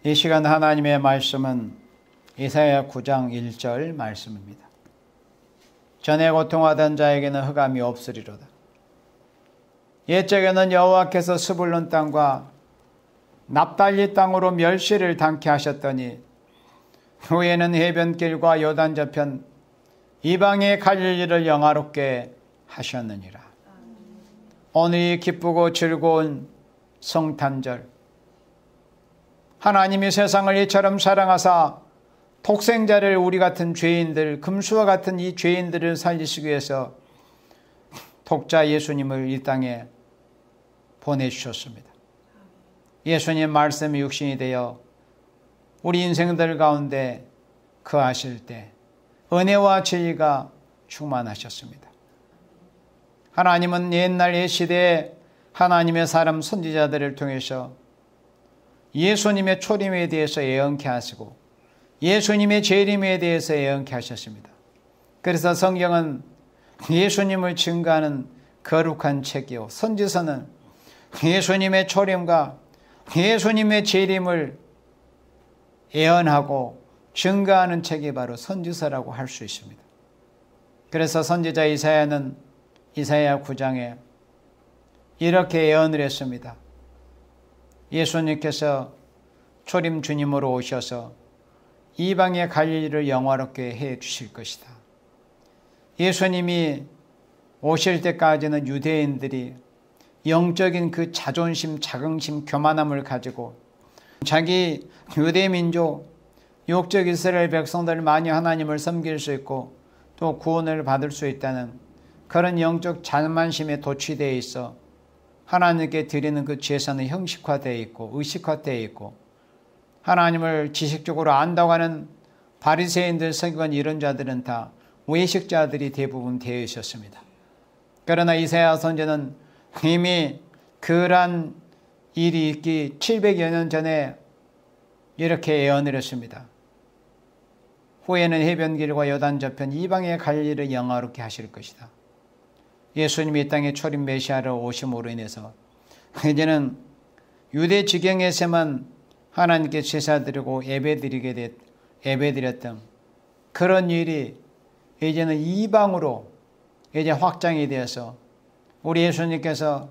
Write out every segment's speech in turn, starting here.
이 시간 하나님의 말씀은 이사야 9장 1절 말씀입니다. 전에 고통하던 자에게는 흑암이 없으리로다. 옛적에는 여호와께서 스불론 땅과 납달리 땅으로 멸시를 당케 하셨더니 후에는 해변길과 요단 저편 이방의 갈릴리를 영화롭게 하셨느니라. 오늘이 기쁘고 즐거운 성탄절, 하나님이 세상을 이처럼 사랑하사 독생자를 우리 같은 죄인들, 금수와 같은 이 죄인들을 살리시기 위해서 독자 예수님을 이 땅에 보내주셨습니다. 예수님 말씀이 육신이 되어 우리 인생들 가운데 거하실 때 은혜와 진리가 충만하셨습니다. 하나님은 옛날 옛시대에 하나님의 사람 선지자들을 통해서 예수님의 초림에 대해서 예언케 하시고 예수님의 재림에 대해서 예언케 하셨습니다. 그래서 성경은 예수님을 증거하는 거룩한 책이요, 선지서는 예수님의 초림과 예수님의 재림을 예언하고 증거하는 책이 바로 선지서라고 할 수 있습니다. 그래서 선지자 이사야는 이사야 9장에 이렇게 예언을 했습니다. 예수님께서 초림 주님으로 오셔서 이방의 갈릴리를 영화롭게 해 주실 것이다. 예수님이 오실 때까지는 유대인들이 영적인 그 자존심, 자긍심, 교만함을 가지고 자기 유대 민족, 육적 이스라엘 백성들 많이 하나님을 섬길 수 있고 또 구원을 받을 수 있다는 그런 영적 자만심에 도취되어 있어 하나님께 드리는 그 제사는 형식화되어 있고 의식화되어 있고 하나님을 지식적으로 안다고 하는 바리새인들, 서기관 이런 자들은 다 외식자들이 대부분 되어 있었습니다. 그러나 이사야 선지자는 이미 그러한 일이 있기 700여 년 전에 이렇게 예언을 했습니다. 후에는 해변길과 요단 저편 이방의 갈릴리를 영화롭게 하실 것이다. 예수님이 이 땅에 초림 메시아로 오심으로 인해서 이제는 유대 지경에서만 하나님께 제사드리고 예배드렸던 그런 일이 이제는 이방으로 이제 확장이 되어서 우리 예수님께서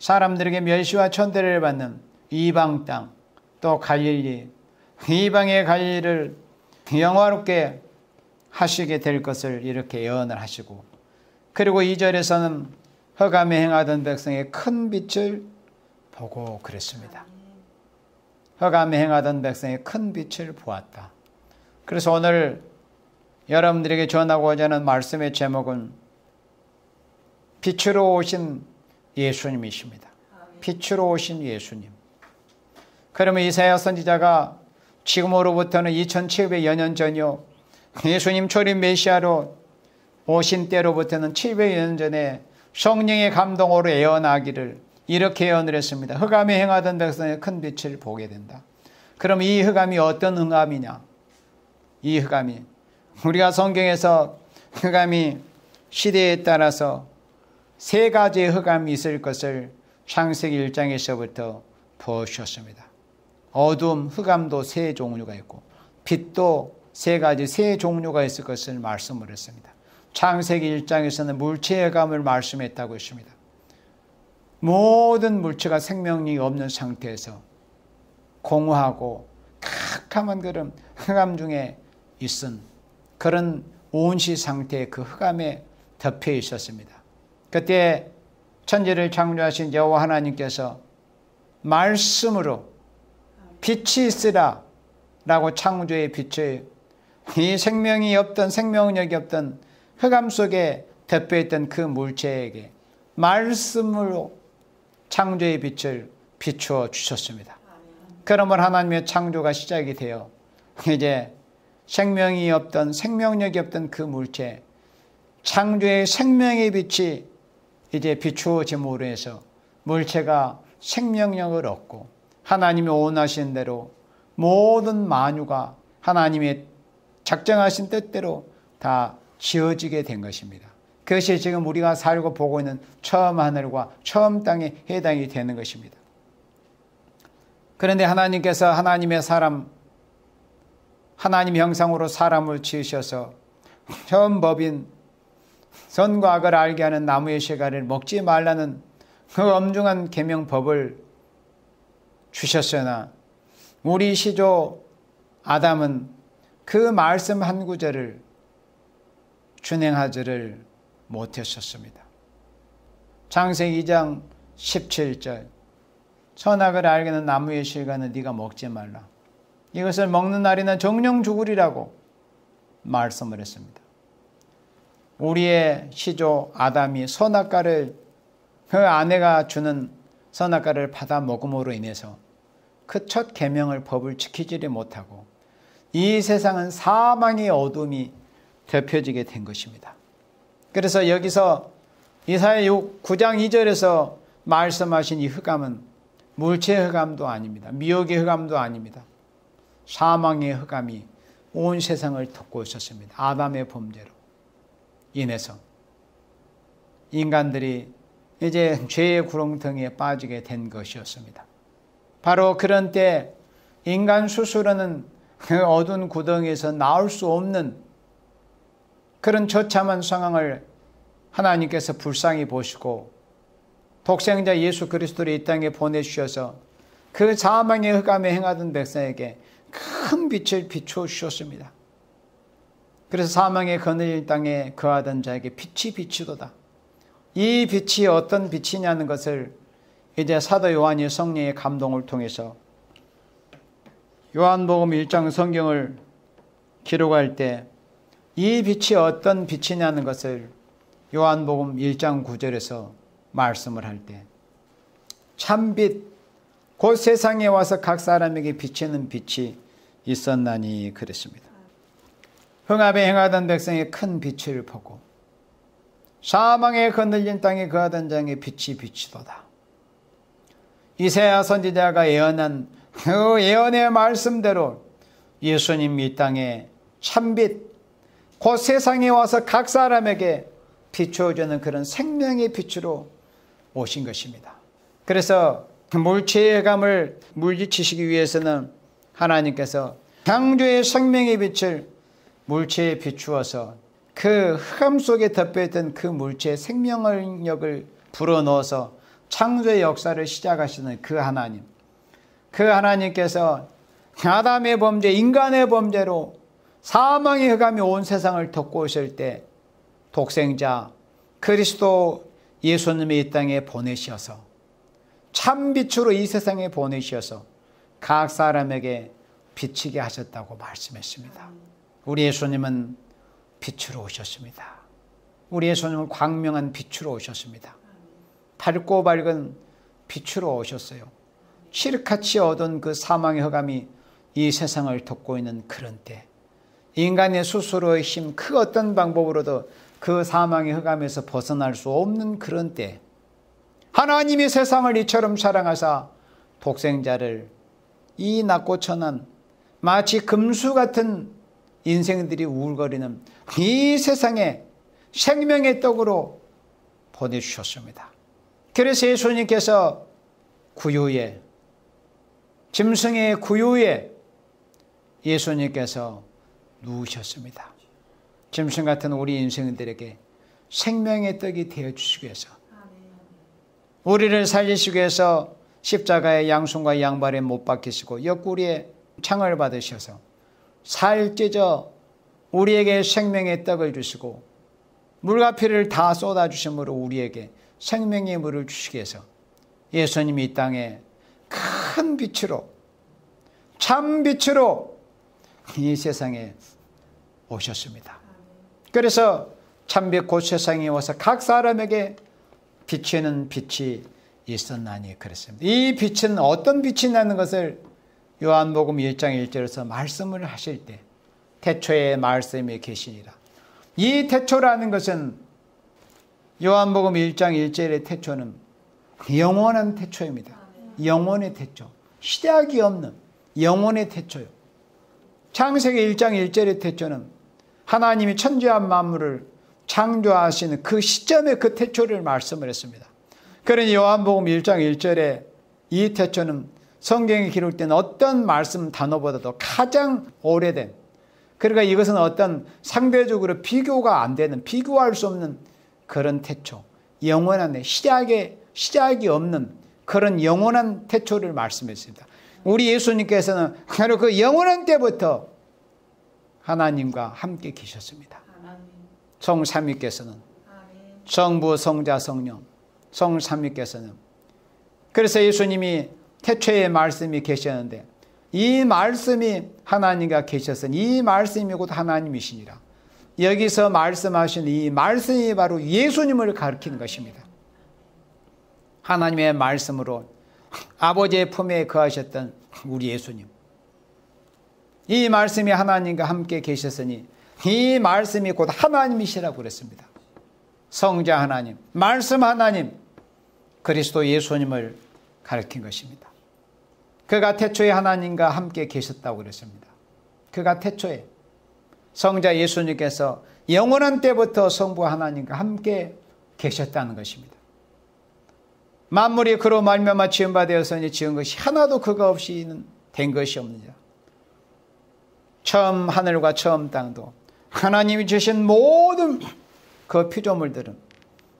사람들에게 멸시와 천대를 받는 이방 땅, 또 갈릴리, 이방의 갈릴리를 영화롭게 하시게 될 것을 이렇게 예언을 하시고, 그리고 2절에서는 흑암에 행하던 백성의 큰 빛을 보고 그랬습니다. 흑암에 행하던 백성의 큰 빛을 보았다. 그래서 오늘 여러분들에게 전하고자 하는 말씀의 제목은 빛으로 오신 예수님이십니다. 빛으로 오신 예수님. 그러면 이사야 선지자가 지금으로부터는 2700여 년 전이요, 예수님 초림 메시아로 오신 때로부터는 700여 년 전에 성령의 감동으로 예언하기를 이렇게 예언을 했습니다. 흑암에 행하던 백성의 큰 빛을 보게 된다. 그럼 이 흑암이 어떤 흑암이냐? 이 흑암이 우리가 성경에서 흑암이 시대에 따라서 세 가지의 흑암이 있을 것을 창세기 1장에서부터 보여주셨습니다. 어둠, 흑암도 세 종류가 있고 빛도 세 가지, 세 종류가 있을 것을 말씀을 했습니다. 창세기 1장에서는 물체의 흑암을 말씀했다고 했습니다. 모든 물체가 생명력이 없는 상태에서 공허하고 캄캄한 그런 흑암 중에 있은 그런 온시 상태의 그 흑암에 덮여 있었습니다. 그때 천지를 창조하신 여호와 하나님께서 말씀으로 빛이 있으라 라고 창조의 빛을 이 생명이 없던, 생명력이 없던 흑암 속에 덮여있던 그 물체에게 말씀으로 창조의 빛을 비추어 주셨습니다. 그러면 하나님의 창조가 시작이 되어 이제 생명이 없던, 생명력이 없던 그 물체, 창조의 생명의 빛이 이제 비추어짐으로 해서 물체가 생명력을 얻고 하나님이 원하신 대로 모든 만유가 하나님의 작정하신 뜻대로 다 지어지게 된 것입니다. 그것이 지금 우리가 살고 보고 있는 처음 하늘과 처음 땅에 해당이 되는 것입니다. 그런데 하나님께서 하나님의 사람, 하나님 형상으로 사람을 지으셔서 현 법인 선과 악을 알게 하는 나무의 실과를 먹지 말라는 그 엄중한 계명법을 주셨으나 우리 시조 아담은 그 말씀 한 구절을 준행하지를 못했었습니다. 창세기 2장 17절 선악을 알게 하는 나무의 실과는 네가 먹지 말라. 이것을 먹는 날에는 정령 죽으리라고 말씀을 했습니다. 우리의 시조 아담이 선악과를 그 아내가 주는 선악과를 받아 먹음으로 인해서 그 첫 계명을 법을 지키지를 못하고 이 세상은 사망의 어둠이 덮여지게 된 것입니다. 그래서 여기서 이사야 9장 2절에서 말씀하신 이 흑암은 물체의 흑암도 아닙니다. 미혹의 흑암도 아닙니다. 사망의 흑암이 온 세상을 덮고 있었습니다. 아담의 범죄로 인해서 인간들이 이제 죄의 구렁텅이에 빠지게 된 것이었습니다. 바로 그런 때 인간 스스로는 그 어두운 구덩이에서 나올 수 없는 그런 처참한 상황을 하나님께서 불쌍히 보시고 독생자 예수 그리스도를 이 땅에 보내주셔서 그 사망의 흑암에 행하던 백성에게 큰 빛을 비추어 주셨습니다. 그래서 사망의 그늘진 땅에 거하던 자에게 빛이 비치도다. 이 빛이 어떤 빛이냐는 것을 이제 사도 요한이 성령의 감동을 통해서 요한복음 1장 성경을 기록할 때 이 빛이 어떤 빛이냐는 것을 요한복음 1장 9절에서 말씀을 할 때 참빛 곧 세상에 와서 각 사람에게 비치는 빛이 있었나니 그랬습니다. 흑암에 행하던 백성의 큰 빛을 보고 사망에 거느린 땅에 거하던 자에게 빛이 비치도다. 이사야 선지자가 예언한 그 예언의 말씀대로 예수님 이 땅에 참빛 곧 세상에 와서 각 사람에게 비추어주는 그런 생명의 빛으로 오신 것입니다. 그래서 물체의 흑암을 물리치시기 위해서는 하나님께서 창조의 생명의 빛을 물체에 비추어서 그 흑암 속에 덮여있던 그 물체의 생명력을 불어넣어서 창조의 역사를 시작하시는 그 하나님, 그 하나님께서 아담의 범죄, 인간의 범죄로 사망의 흑암이 온 세상을 덮고 오실 때 독생자 그리스도 예수님이 이 땅에 보내셔서 참빛으로 이 세상에 보내셔서 각 사람에게 비치게 하셨다고 말씀했습니다. 우리 예수님은 빛으로 오셨습니다. 우리 예수님은 광명한 빛으로 오셨습니다. 밝고 밝은 빛으로 오셨어요. 칠흑같이 어두운 그 사망의 흑암이 이 세상을 덮고 있는 그런 때 인간의 스스로의 힘, 그 어떤 방법으로도 그 사망의 흑암에서 벗어날 수 없는 그런 때 하나님이 세상을 이처럼 사랑하사 독생자를 이 낮고 천한 마치 금수 같은 인생들이 우울거리는 이 세상에 생명의 떡으로 보내주셨습니다. 그래서 예수님께서 구유에 짐승의 구유에 예수님께서 누우셨습니다. 짐승 같은 우리 인생들에게 생명의 떡이 되어주시기 위해서 우리를 살리시기 위해서 십자가의 양손과 양발에 못 박히시고 옆구리에 창을 받으셔서 살 찢어 우리에게 생명의 떡을 주시고 물과 피를 다 쏟아주심으로 우리에게 생명의 물을 주시기 위해서 예수님이 이 땅에 큰 빛으로 참 빛으로 이 세상에 오셨습니다. 그래서 참빛 곧 세상에 와서 각 사람에게 비치는 빛이 있었나니 그랬습니다. 이 빛은 어떤 빛이냐는 것을 요한복음 1장 1절에서 말씀을 하실 때 태초에 말씀이 계시니라. 이 태초라는 것은 요한복음 1장 1절의 태초는 영원한 태초입니다. 영원의 태초. 시작이 없는 영원의 태초요. 창세기 1장 1절의 태초는 하나님이 천지와 만물을 창조하시는 그 시점의 그 태초를 말씀을 했습니다. 그러니 요한복음 1장 1절에 이 태초는 성경에 기록된 어떤 말씀 단어보다도 가장 오래된, 그러니까 이것은 어떤 상대적으로 비교가 안 되는, 비교할 수 없는 그런 태초, 영원한, 시작이 없는 그런 영원한 태초를 말씀했습니다. 우리 예수님께서는 바로 그 영원한 때부터 하나님과 함께 계셨습니다. 성삼위께서는, 성부, 성자, 성령, 성삼위께서는. 그래서 예수님이 태초에 말씀이 계셨는데 이 말씀이 하나님과 계셨으니 이 말씀이 곧 하나님이시니라. 여기서 말씀하신 이 말씀이 바로 예수님을 가리키는 것입니다. 하나님의 말씀으로 아버지의 품에 거하셨던 우리 예수님, 이 말씀이 하나님과 함께 계셨으니 이 말씀이 곧 하나님이시라고 그랬습니다. 성자 하나님, 말씀 하나님, 그리스도 예수님을 가리킨 것입니다. 그가 태초에 하나님과 함께 계셨다고 그랬습니다. 그가 태초에 성자 예수님께서 영원한 때부터 성부 하나님과 함께 계셨다는 것입니다. 만물이 그로 말미암아 지은 바 되었으니 지은 것이 하나도 그가 없이는 된 것이 없느니라. 처음 하늘과 처음 땅도 하나님이 주신 모든 그 피조물들은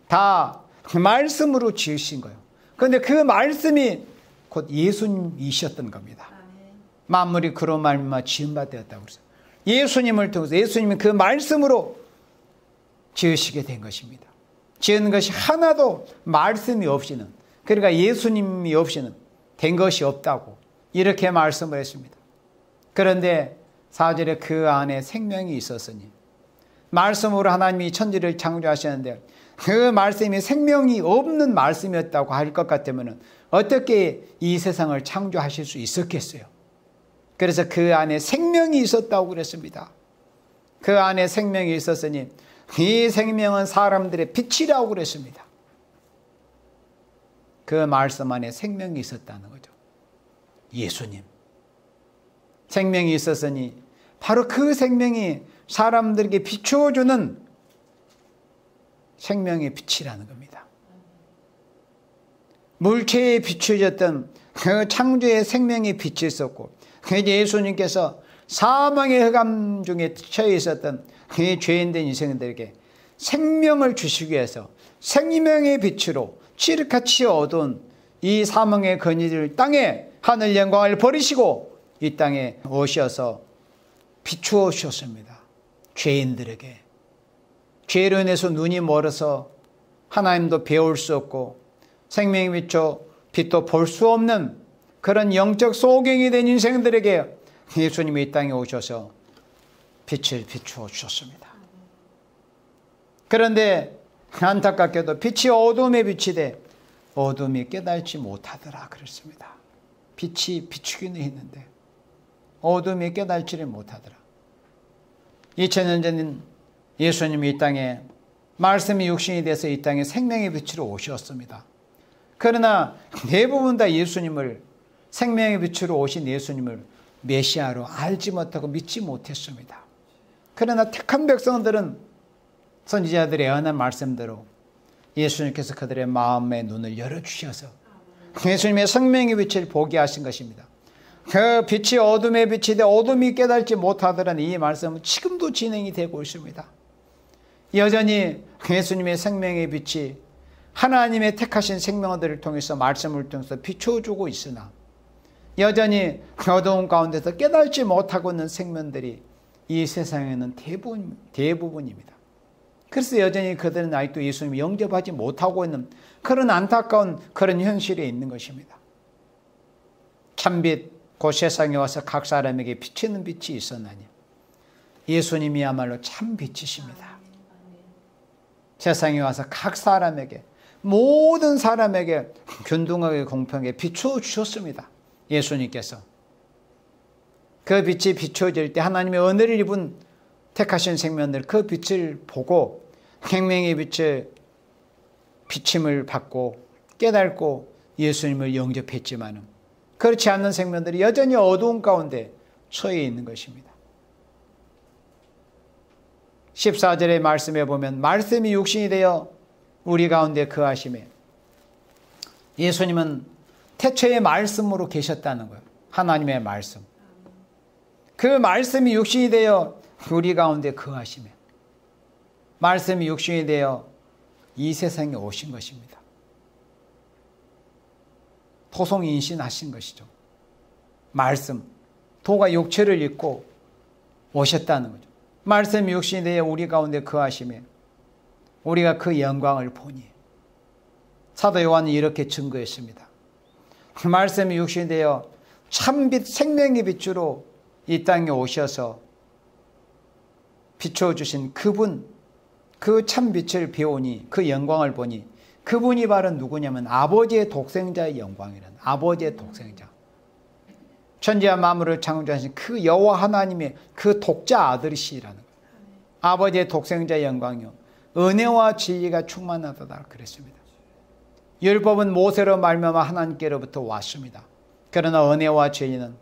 다 말씀으로 지으신 거예요. 그런데 그 말씀이 곧 예수님이셨던 겁니다. 만물이 그로 말미암아 지은 바 되었다고 그랬어요. 예수님을 통해서 예수님이 그 말씀으로 지으시게 된 것입니다. 지은 것이 하나도 말씀이 없이는, 그러니까 예수님이 없이는 된 것이 없다고 이렇게 말씀을 했습니다. 그런데 4절에 그 안에 생명이 있었으니, 말씀으로 하나님이 천지를 창조하셨는데 그 말씀이 생명이 없는 말씀이었다고 할 것 같으면 어떻게 이 세상을 창조하실 수 있었겠어요? 그래서 그 안에 생명이 있었다고 그랬습니다. 그 안에 생명이 있었으니 이 생명은 사람들의 빛이라고 그랬습니다. 그 말씀 안에 생명이 있었다는 거죠. 예수님. 생명이 있었으니 바로 그 생명이 사람들에게 비추어주는 생명의 빛이라는 겁니다. 물체에 비추어졌던 그 창조의 생명의 빛이 있었고, 예수님께서 사망의 흑암 중에 처해 있었던 그 죄인된 인생들에게 생명을 주시기 위해서 생명의 빛으로 칠흑같이 어두운 이 사망의 근위를 땅에 하늘 영광을 버리시고 이 땅에 오셔서 비추어 주셨습니다. 죄인들에게. 죄로 인해서 눈이 멀어서 하나님도 배울 수 없고 생명의 빛도 볼 수 없는 그런 영적 소경이 된 인생들에게 예수님이 이 땅에 오셔서 빛을 비추어 주셨습니다. 그런데 안타깝게도 빛이 어둠에 빛이 돼 어둠이 깨닫지 못하더라 그랬습니다. 빛이 비추기는 했는데 어둠이 깨닫지를 못하더라. 2000년 전 예수님이 이 땅에 말씀이 육신이 돼서 이 땅에 생명의 빛으로 오셨습니다. 그러나 대부분 다 예수님을, 생명의 빛으로 오신 예수님을 메시아로 알지 못하고 믿지 못했습니다. 그러나 택한 백성들은 선지자들의 예언한 말씀대로 예수님께서 그들의 마음의 눈을 열어주셔서 예수님의 생명의 빛을 보게 하신 것입니다. 그 빛이 어둠의 빛이 돼 어둠이 깨닫지 못하더라는 이 말씀은 지금도 진행이 되고 있습니다. 여전히 예수님의 생명의 빛이 하나님의 택하신 생명들을 통해서 말씀을 통해서 비춰주고 있으나 여전히 어두운 가운데서 깨닫지 못하고 있는 생명들이 이 세상에는 대부분입니다. 그래서 여전히 그들은 아직도 예수님을 영접하지 못하고 있는 그런 안타까운 그런 현실에 있는 것입니다. 참빛 그 세상에 와서 각 사람에게 비치는 빛이 있었나니 예수님이야말로 참 빛이십니다. 세상에 와서 각 사람에게, 모든 사람에게 균등하게 공평하게 비추어 주셨습니다. 예수님께서. 그 빛이 비추어질 때 하나님의 은혜를 입은 택하신 생명들 그 빛을 보고 생명의 빛의 비침을 받고 깨닫고 예수님을 영접했지만 그렇지 않는 생명들이 여전히 어두운 가운데 처해 있는 것입니다. 14절의 말씀에 보면 말씀이 육신이 되어 우리 가운데 거하심에 예수님은 태초의 말씀으로 계셨다는 거예요. 하나님의 말씀. 그 말씀이 육신이 되어 우리 가운데 거하시며 말씀이 육신이 되어 이 세상에 오신 것입니다. 토성인신하신 것이죠. 말씀, 도가 육체를 입고 오셨다는 거죠. 말씀이 육신이 되어 우리 가운데 거하시며 우리가 그 영광을 보니 사도 요한이 이렇게 증거했습니다. 말씀이 육신이 되어 참빛 생명의 빛으로 이 땅에 오셔서 비춰주신 그분, 그 참빛을 배우니 그 영광을 보니 그분이 바로 누구냐면 아버지의 독생자의 영광이라는, 아버지의 독생자, 천지와 만물을 창조하신 그 여호와 하나님의 그 독자 아들이시라는 거예요. 아버지의 독생자의 영광이요 은혜와 진리가 충만하다 그랬습니다. 율법은 모세로 말미암아 하나님께로부터 왔습니다. 그러나 은혜와 진리는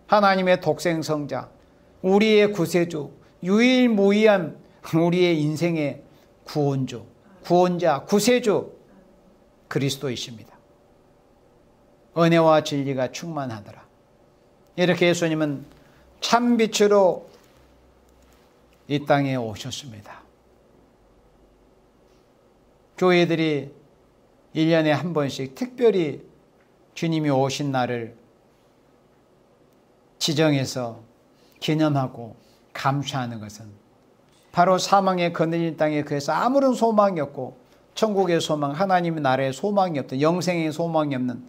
하나님의 독생성자, 우리의 구세주, 유일무이한 우리의 인생의 구원주, 구원자, 구세주 그리스도이십니다. 은혜와 진리가 충만하더라. 이렇게 예수님은 참빛으로 이 땅에 오셨습니다. 교회들이 1년에 한 번씩 특별히 주님이 오신 날을 지정해서 기념하고 감사하는 것은 바로 사망의 거느린 땅에 그래서 아무런 소망이 없고 천국의 소망, 하나님의 나라의 소망이 없던, 영생의 소망이 없는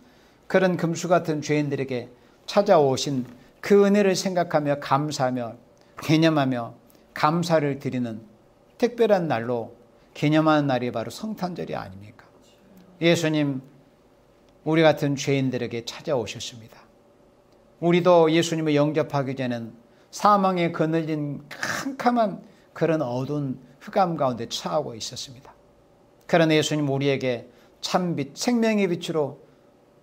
그런 금수 같은 죄인들에게 찾아오신 그 은혜를 생각하며 감사하며 기념하며 감사를 드리는 특별한 날로 기념하는 날이 바로 성탄절이 아닙니까? 예수님 우리 같은 죄인들에게 찾아오셨습니다. 우리도 예수님을 영접하기 전에는 사망에 거느린 캄캄한 그런 어두운 흑암 가운데 처하고 있었습니다. 그러나 예수님 우리에게 참빛, 생명의 빛으로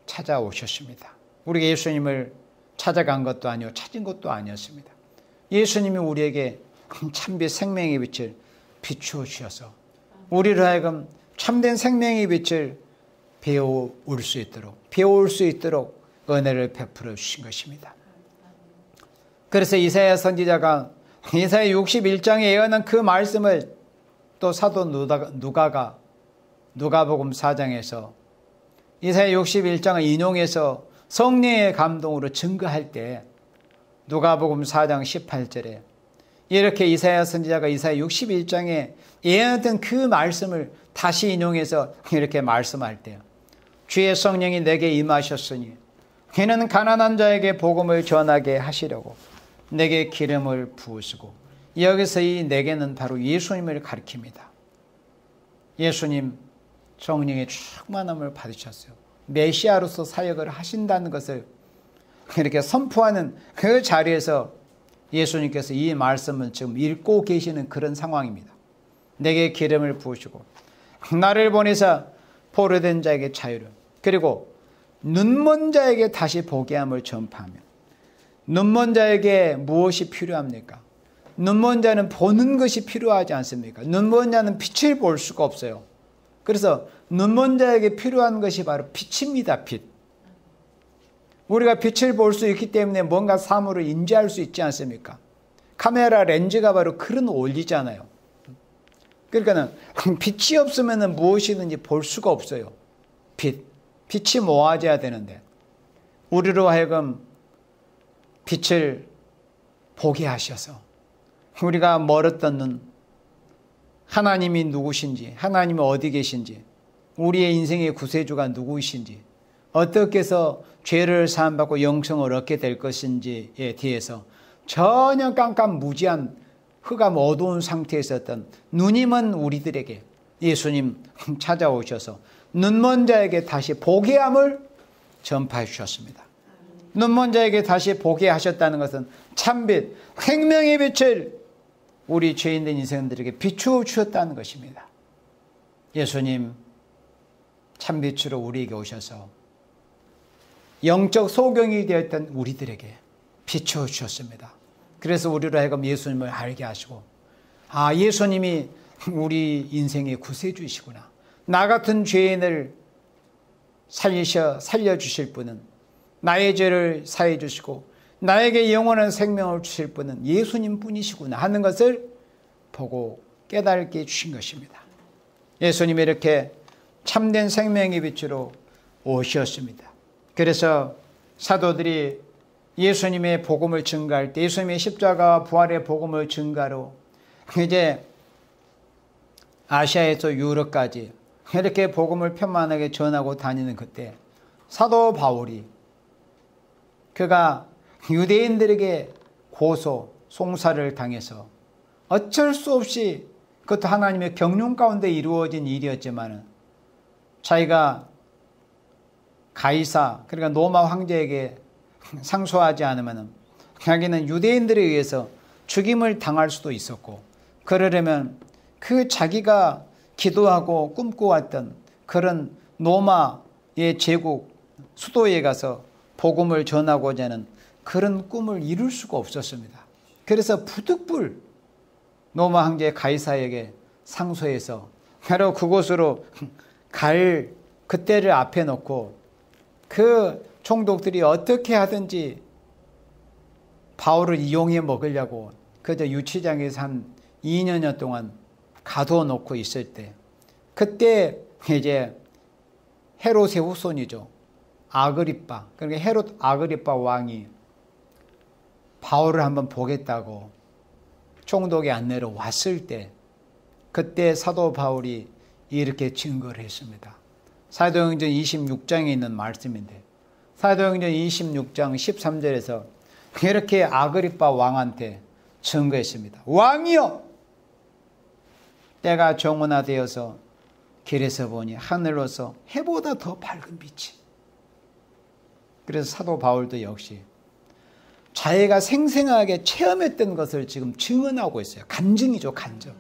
찾아오셨습니다. 우리가 예수님을 찾아간 것도 아니요 찾은 것도 아니었습니다. 예수님이 우리에게 참빛 생명의 빛을 비추어 주셔서 우리를 하여금 참된 생명의 빛을 배울 수 있도록 은혜를 베풀어 주신 것입니다. 그래서 이사야 선지자가 이사야 61장에 예언한 그 말씀을 또 사도 누가가 누가복음 4장에서 이사야 61장을 인용해서 성령의 감동으로 증거할 때 누가복음 4장 18절에 이렇게 이사야 선지자가 이사야 61장에 예언했던 그 말씀을 다시 인용해서 이렇게 말씀할 때 주의 성령이 내게 임하셨으니 이는 가난한 자에게 복음을 전하게 하시려고 내게 기름을 부으시고, 여기서 이 내게는 바로 예수님을 가리킵니다. 예수님 성령의 충만함을 받으셨어요. 메시아로서 사역을 하신다는 것을 이렇게 선포하는 그 자리에서 예수님께서 이 말씀을 지금 읽고 계시는 그런 상황입니다. 내게 기름을 부으시고 나를 보내사 포로된 자에게 자유를, 그리고 눈먼 자에게 다시 보게 함을 전파하며. 눈먼 자에게 무엇이 필요합니까? 눈먼 자는 보는 것이 필요하지 않습니까? 눈먼 자는 빛을 볼 수가 없어요. 그래서 눈먼 자에게 필요한 것이 바로 빛입니다. 빛. 우리가 빛을 볼 수 있기 때문에 뭔가 사물을 인지할 수 있지 않습니까? 카메라 렌즈가 바로 그런 원리잖아요. 그러니까 빛이 없으면 무엇이든지 볼 수가 없어요. 빛이 모아져야 되는데 우리로 하여금 빛을 보게 하셔서 우리가 멀었던 눈, 하나님이 누구신지, 하나님이 어디 계신지, 우리의 인생의 구세주가 누구이신지, 어떻게 해서 죄를 사함받고 영생을 얻게 될 것인지에 대해서 전혀 깜깜무지한 흑암 어두운 상태에 있었던 눈이 먼 우리들에게 예수님 찾아오셔서 눈먼 자에게 다시 보게 함을 전파해 주셨습니다. 눈먼 자에게 다시 보게 하셨다는 것은 참빛, 생명의 빛을 우리 죄인된 인생들에게 비추어 주셨다는 것입니다. 예수님 참빛으로 우리에게 오셔서 영적 소경이 되었던 우리들에게 비추어 주셨습니다. 그래서 우리로 하여금 예수님을 알게 하시고, 아, 예수님이 우리 인생의 구세주이시구나. 나 같은 죄인을 살려주실 분은, 나의 죄를 사해 주시고 나에게 영원한 생명을 주실 분은 예수님 뿐이시구나 하는 것을 보고 깨닫게 해주신 것입니다. 예수님이 이렇게 참된 생명의 빛으로 오셨습니다. 그래서 사도들이 예수님의 복음을 증가할 때, 예수님의 십자가와 부활의 복음을 증가로 이제 아시아에서 유럽까지 이렇게 복음을 편만하게 전하고 다니는 그때, 사도 바울이 그가 유대인들에게 송사를 당해서 어쩔 수 없이, 그것도 하나님의 경륜 가운데 이루어진 일이었지만 자기가 가이사, 그러니까 로마 황제에게 상소하지 않으면 자기는 유대인들에 의해서 죽임을 당할 수도 있었고, 그러려면 그 자기가 기도하고 꿈꿔왔던 그런 로마의 제국 수도에 가서 복음을 전하고자 하는 그런 꿈을 이룰 수가 없었습니다. 그래서 부득불 로마 황제 가이사에게 상소해서 바로 그곳으로 갈 그때를 앞에 놓고 그 총독들이 어떻게 하든지 바울을 이용해 먹으려고 그저 유치장에서 한 2년여 동안 가둬놓고 있을 때, 그때 이제 헤롯의 후손이죠. 아그리빠, 그러니까 헤롯 아그리빠 왕이 바울을 한번 보겠다고 총독의 안내로 왔을 때, 그때 사도 바울이 이렇게 증거를 했습니다. 사도행전 26장에 있는 말씀인데, 사도행전 26장 13절에서 이렇게 아그리빠 왕한테 증거했습니다. 왕이여, 때가 정원화되어서 길에서 보니 하늘로서 해보다 더 밝은 빛이. 그래서 사도 바울도 역시 자기가 생생하게 체험했던 것을 지금 증언하고 있어요. 간증이죠, 간증.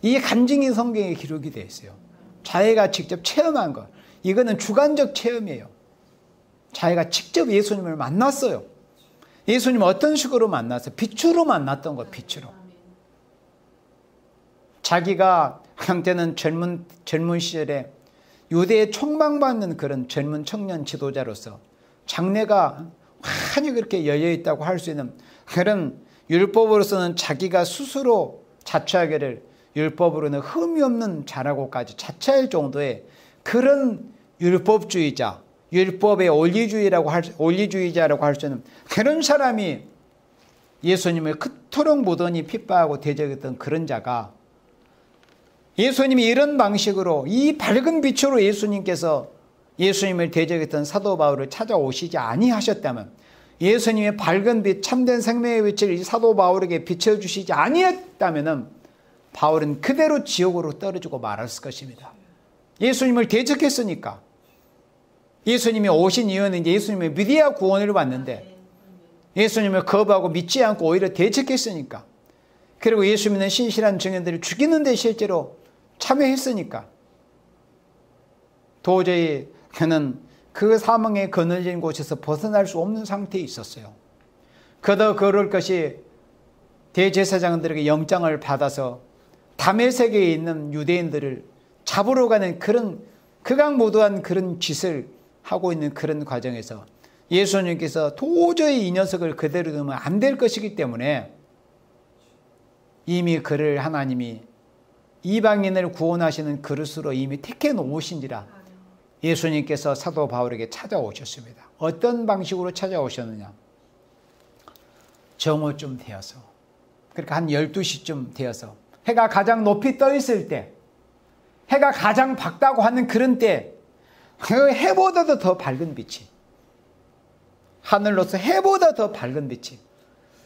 이 간증이 성경에 기록이 되어 있어요. 자기가 직접 체험한 것. 이거는 주관적 체험이에요. 자기가 직접 예수님을 만났어요. 예수님 어떤 식으로 만났어요? 빛으로 만났던 거예요, 빛으로. 자기가 한때는 젊은 시절에 유대에 총망받는 그런 젊은 청년 지도자로서 장래가 환히 그렇게 열려있다고 할 수 있는 그런 율법으로서는 자기가 스스로 자처하기를 율법으로는 흠이 없는 자라고까지 자처할 정도의 그런 율법주의자, 율법의 원리주의자라고 할 수 있는 그런 사람이 예수님을 그토록 무던히 핍박하고 대적했던 그런 자가, 예수님이 이런 방식으로 이 밝은 빛으로 예수님을 대적했던 사도 바울을 찾아오시지 아니하셨다면, 예수님의 밝은 빛, 참된 생명의 빛을 이 사도 바울에게 비춰주시지 아니했다면 바울은 그대로 지옥으로 떨어지고 말았을 것입니다. 예수님을 대적했으니까. 예수님이 오신 이유는 이제 예수님의 믿어야 구원을 받는데, 예수님을 거부하고 믿지 않고 오히려 대적했으니까. 그리고 예수 믿는 신실한 증인들을 죽이는 데 실제로 참여했으니까 도저히 그는 그 사망에 거느린 곳에서 벗어날 수 없는 상태에 있었어요. 그도 그럴 것이 대제사장들에게 영장을 받아서 다메섹에 있는 유대인들을 잡으러 가는 그런 극악무도한 그런 짓을 하고 있는 그런 과정에서 예수님께서 도저히 이 녀석을 그대로 두면 안 될 것이기 때문에 이미 그를 하나님이 이방인을 구원하시는 그릇으로 이미 택해 놓으신지라 예수님께서 사도 바울에게 찾아오셨습니다. 어떤 방식으로 찾아오셨느냐? 정오쯤 되어서, 그러니까 한 12시쯤 되어서 해가 가장 높이 떠 있을 때, 해가 가장 밝다고 하는 그런 때, 그 해보다도 더 밝은 빛이, 하늘로서 해보다 더 밝은 빛이,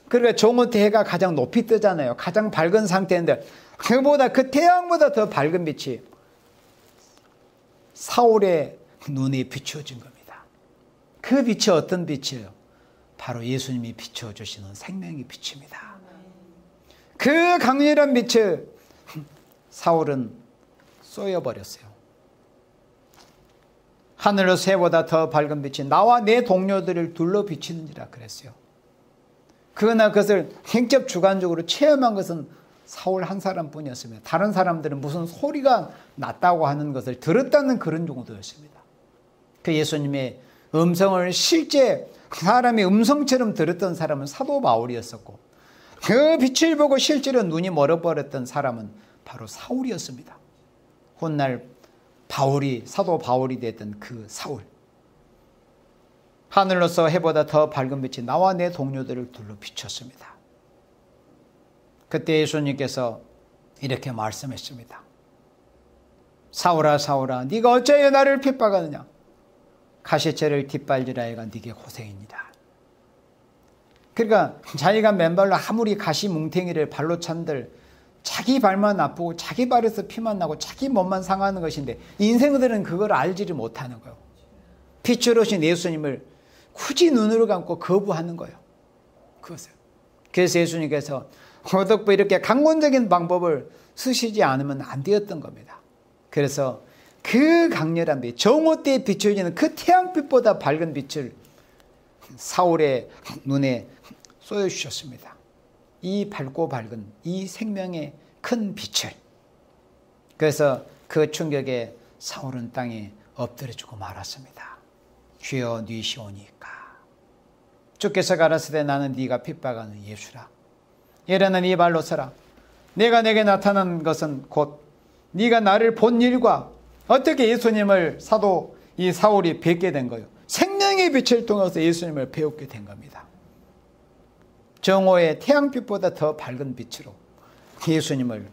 그러니까 정오 때 해가 가장 높이 뜨잖아요. 가장 밝은 상태인데 그 태양보다 더 밝은 빛이 사울의 눈에 비추어진 겁니다. 그 빛이 어떤 빛이에요? 바로 예수님이 비추어주시는 생명의 빛입니다. 그 강렬한 빛을 사울은 쏘여버렸어요. 하늘로 새보다 더 밝은 빛이 나와 내 동료들을 둘러 비치는지라 그랬어요. 그러나 그것을 직접 주관적으로 체험한 것은 사울 한 사람뿐이었습니다. 다른 사람들은 무슨 소리가 났다고 하는 것을 들었다는 그런 정도였습니다. 그 예수님의 음성을 실제 사람의 음성처럼 들었던 사람은 사도 바울이었었고, 그 빛을 보고 실제로 눈이 멀어버렸던 사람은 바로 사울이었습니다. 훗날 사도 바울이 됐던 그 사울. 하늘로서 해보다 더 밝은 빛이 나와 내 동료들을 둘러 비췄습니다. 그때 예수님께서 이렇게 말씀했습니다. 사울아 사울아 네가 어찌하여 나를 핍박하느냐. 가시체를 뒷발질하여가 네게 고생입니다. 그러니까 자기가 맨발로 아무리 가시 뭉탱이를 발로 찬들 자기 발만 아프고 자기 발에서 피만 나고 자기 몸만 상하는 것인데, 인생들은 그걸 알지를 못하는 거예요. 빛을 오신 예수님을 굳이 눈으로 감고 거부하는 거예요. 그것을. 그래서 예수님께서 어떻게 이렇게 강권적인 방법을 쓰시지 않으면 안 되었던 겁니다. 그래서 그 강렬한 빛, 정오 때에 비춰지는 그 태양빛보다 밝은 빛을 사울의 눈에 쏘여주셨습니다. 이 밝고 밝은 이 생명의 큰 빛을. 그래서 그 충격에 사울은 땅에 엎드려지고 말았습니다. 주여 니시오니까. 주께서 가라사대 나는 네가 핍박하는 예수라. 일어나 네 발로 서라. 내가 내게 나타난 것은 곧 네가 나를 본 일과 어떻게 예수님을 이 사울이 뵙게 된 거예요. 생명의 빛을 통해서 예수님을 배우게 된 겁니다. 정오의 태양빛보다 더 밝은 빛으로 예수님을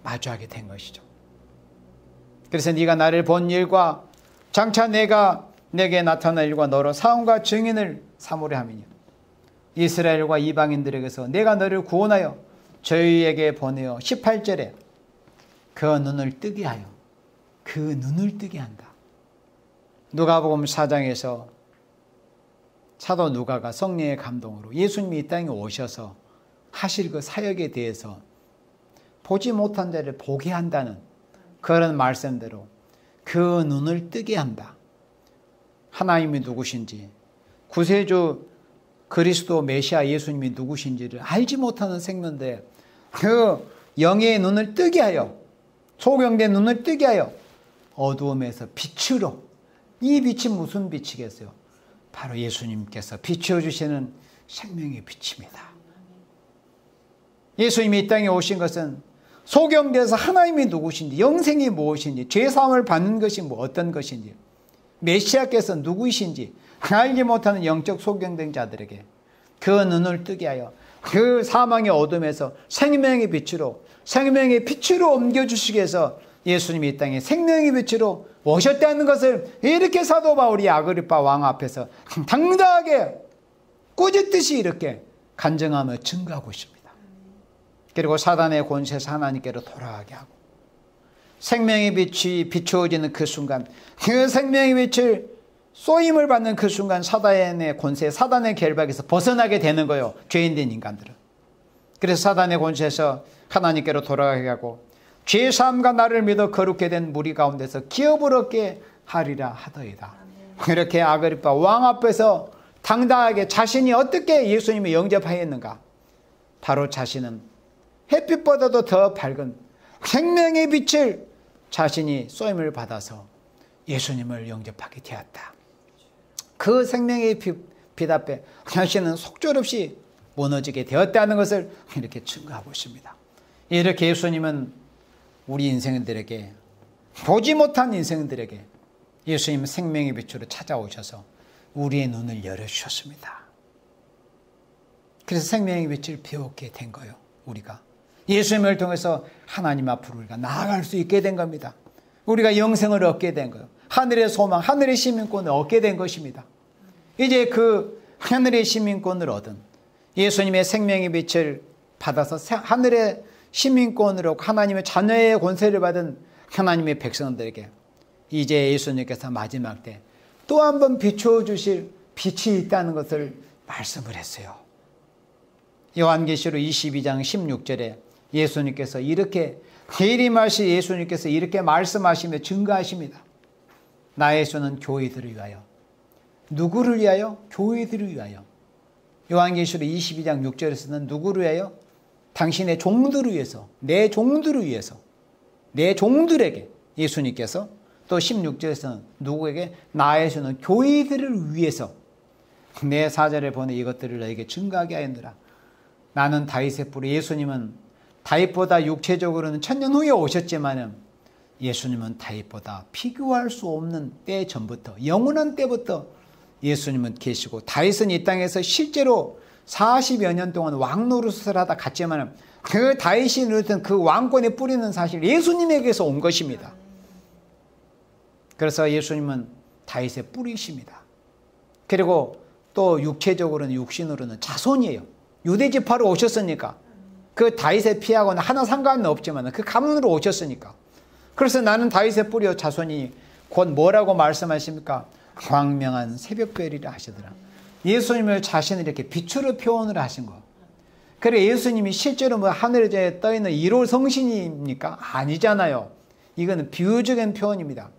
마주하게 된 것이죠. 그래서 네가 나를 본 일과 장차 내가 내게 나타난 일과 너로 사원과 증인을 삼으려 함이니 이스라엘과 이방인들에게서 내가 너를 구원하여 저희에게 보내어 18절에 그 눈을 뜨게 하여 그 눈을 뜨게 한다. 누가복음 4장에서 사도 누가가 성령의 감동으로 예수님이 이 땅에 오셔서 하실 그 사역에 대해서 보지 못한 자를 보게 한다는 그런 말씀대로 그 눈을 뜨게 한다. 하나님이 누구신지, 구세주 그리스도 메시아 예수님이 누구신지를 알지 못하는 생명들, 그 영의 눈을 뜨게 하여, 소경된 눈을 뜨게 하여 어두움에서 빛으로, 이 빛이 무슨 빛이겠어요? 바로 예수님께서 비춰주시는 생명의 빛입니다. 예수님이 이 땅에 오신 것은 소경돼서 하나님이 누구신지, 영생이 무엇인지, 죄사함을 받는 것이 어떤 것인지, 메시아께서 누구이신지 알지 못하는 영적 소경된 자들에게 그 눈을 뜨게 하여 그 사망의 어둠에서 생명의 빛으로 옮겨주시기 위해서 예수님이 이 땅에 생명의 빛으로 오셨다는 것을 이렇게 사도 바울이 아그리파 왕 앞에서 당당하게 꾸짖듯이 이렇게 간증하며 증거하고 있습니다. 그리고 사단의 권세에서 하나님께로 돌아가게 하고, 생명의 빛이 비추어지는 그 순간, 그 생명의 빛을 쏘임을 받는 그 순간 사단의 권세, 사단의 결박에서 벗어나게 되는 거예요. 죄인된 인간들은. 그래서 사단의 권세에서 하나님께로 돌아가게 하고 죄사함과 나를 믿어 거룩게 된 무리 가운데서 기업을 얻게 하리라 하더이다. 이렇게 아그리파 왕 앞에서 당당하게 자신이 어떻게 예수님을 영접하였는가. 바로 자신은 햇빛보다도 더 밝은 생명의 빛을 자신이 쏘임을 받아서 예수님을 영접하게 되었다. 그 생명의 빛 앞에 자신은 속절없이 무너지게 되었다는 것을 이렇게 증거하고 있습니다. 이렇게 예수님은 우리 인생들에게, 보지 못한 인생들에게 예수님은 생명의 빛으로 찾아오셔서 우리의 눈을 열어주셨습니다. 그래서 생명의 빛을 배우게 된 거예요. 우리가 예수님을 통해서 하나님 앞으로 우리가 나아갈 수 있게 된 겁니다. 우리가 영생을 얻게 된 거예요. 하늘의 소망, 하늘의 시민권을 얻게 된 것입니다. 이제 그 하늘의 시민권을 얻은 예수님의 생명의 빛을 받아서 하늘의 시민권으로 하나님의 자녀의 권세를 받은 하나님의 백성들에게 이제 예수님께서 마지막 때 또 한 번 비추어 주실 빛이 있다는 것을 말씀을 했어요. 요한계시록 22장 16절에 예수님께서 이렇게 예림하시 예수님께서 이렇게 말씀하시며 증거하십니다. 나의 손은 교회들을 위하여. 누구를 위하여? 교회들을 위하여. 요한계시록 22장 6절에서는 누구를 위하여? 당신의 종들을 위해서, 내 종들을 위해서, 내 종들에게 예수님께서, 또 16절에서는 누구에게? 나에서는 교회들을 위해서 내 사자를 보내 이것들을 너에게 증거하게 하였느라. 나는 다윗의 뿌리. 예수님은 다윗보다 육체적으로는 천년 후에 오셨지만 예수님은 다윗보다 비교할 수 없는 때 전부터, 영원한 때부터 예수님은 계시고, 다윗은 이 땅에서 실제로 40여 년 동안 왕 노릇을 하다 갔지만 그 다윗이 누렸던 그 왕권의 뿌리는 사실 예수님에게서 온 것입니다. 그래서 예수님은 다윗의 뿌리이십니다. 그리고 또 육체적으로는, 육신으로는 자손이에요. 유대지파로 오셨으니까 그 다윗의 피하고는 하나 상관은 없지만 그 가문으로 오셨으니까. 그래서 나는 다윗의 뿌리요 자손이 곧 뭐라고 말씀하십니까? 광명한 새벽별이라 하시더라. 예수님을 자신을 이렇게 빛으로 표현을 하신 거. 그래, 예수님이 실제로 뭐 하늘에 떠 있는 1호 성신입니까? 아니잖아요. 이거는 비유적인 표현입니다.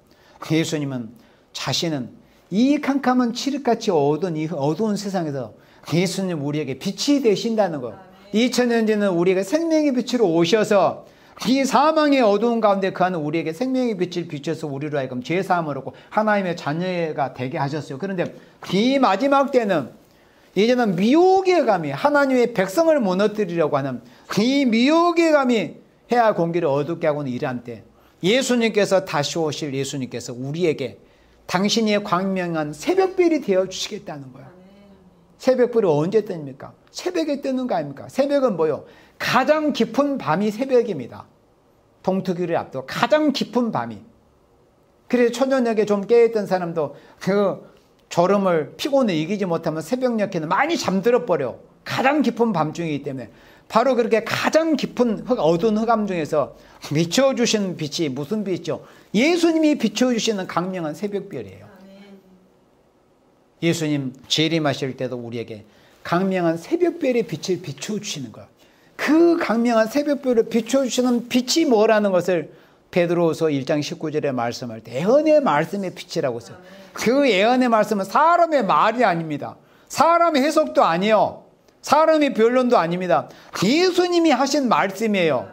예수님은 자신은 이 캄캄한 칠흑같이 어두운 이 어두운 세상에서 예수님 우리에게 빛이 되신다는 거. 2000년 전에 우리에게 생명의 빛으로 오셔서 이 사망의 어두운 가운데 그 안에 우리에게 생명의 빛을 비춰서 우리로 하여금 죄사함을 얻고 하나님의 자녀가 되게 하셨어요. 그런데 이 마지막 때는 이제는 미혹의 감이, 하나님의 백성을 무너뜨리려고 하는 이 미혹의 감이 해와 공기를 어둡게 하고는 이러한 때 예수님께서 다시 오실 예수님께서 우리에게 당신의 광명한 새벽별이 되어주시겠다는 거예요. 새벽별이 언제 뜹니까? 새벽에 뜨는 거 아닙니까? 새벽은 뭐요? 가장 깊은 밤이 새벽입니다. 동투기를 앞두고 가장 깊은 밤이. 그래서 초저녁에 좀 깨어있던 사람도 그 졸음을, 피곤을 이기지 못하면 새벽녘에는 많이 잠들어 버려. 가장 깊은 밤중이기 때문에 바로 그렇게 가장 깊은 어두운 흑암 중에서 비춰주시는 빛이 무슨 빛이죠? 예수님이 비춰주시는 강명한 새벽별이에요. 예수님 재림하실 때도 우리에게 강명한 새벽별의 빛을 비춰주시는 거예요. 그 강명한 새벽별을 비춰주시는 빛이 뭐라는 것을 베드로후서 1장 19절에 말씀할 때 예언의 말씀의 빛이라고 써요. 그 예언의 말씀은 사람의 말이 아닙니다. 사람의 해석도 아니에요. 사람의 변론도 아닙니다. 예수님이 하신 말씀이에요.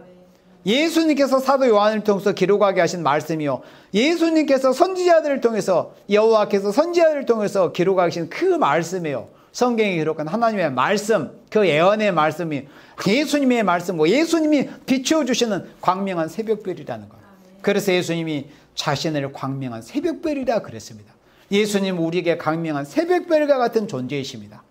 예수님께서 사도 요한을 통해서 기록하게 하신 말씀이요. 예수님께서 선지자들을 통해서, 여호와께서 선지자들을 통해서 기록하신 그 말씀이에요. 성경에 기록한 하나님의 말씀, 그 예언의 말씀이 예수님의 말씀이고 예수님이 비춰주시는 광명한 새벽별이라는 거예요. 그래서 예수님이 자신을 광명한 새벽별이라 그랬습니다. 예수님 우리에게 광명한 새벽별과 같은 존재이십니다.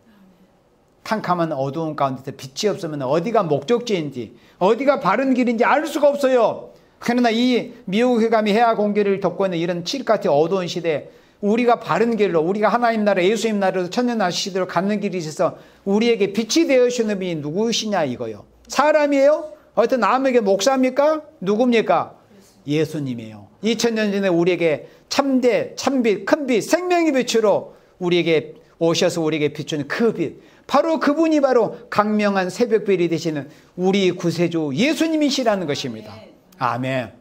캄캄한 어두운 가운데서 빛이 없으면 어디가 목적지인지 어디가 바른 길인지 알 수가 없어요. 그러나 이 미혹의 감이 해와 공기를 덮고 있는 이런 칠흑같이 어두운 시대에 우리가 바른 길로, 우리가 하나님 나라 예수님 나라로 천년왕 시대로 가는 길이 있어서 우리에게 빛이 되어주시는 분이 누구시냐 이거요. 사람이에요? 어떤 남에게 목사입니까? 누굽니까? 예수님이에요. 2000년 전에 우리에게 참대, 참빛, 큰빛, 생명의 빛으로 우리에게 오셔서 우리에게 비추는 그 빛, 바로 그분이 바로 강명한 새벽별이 되시는 우리 구세주 예수님이시라는 것입니다. 아멘.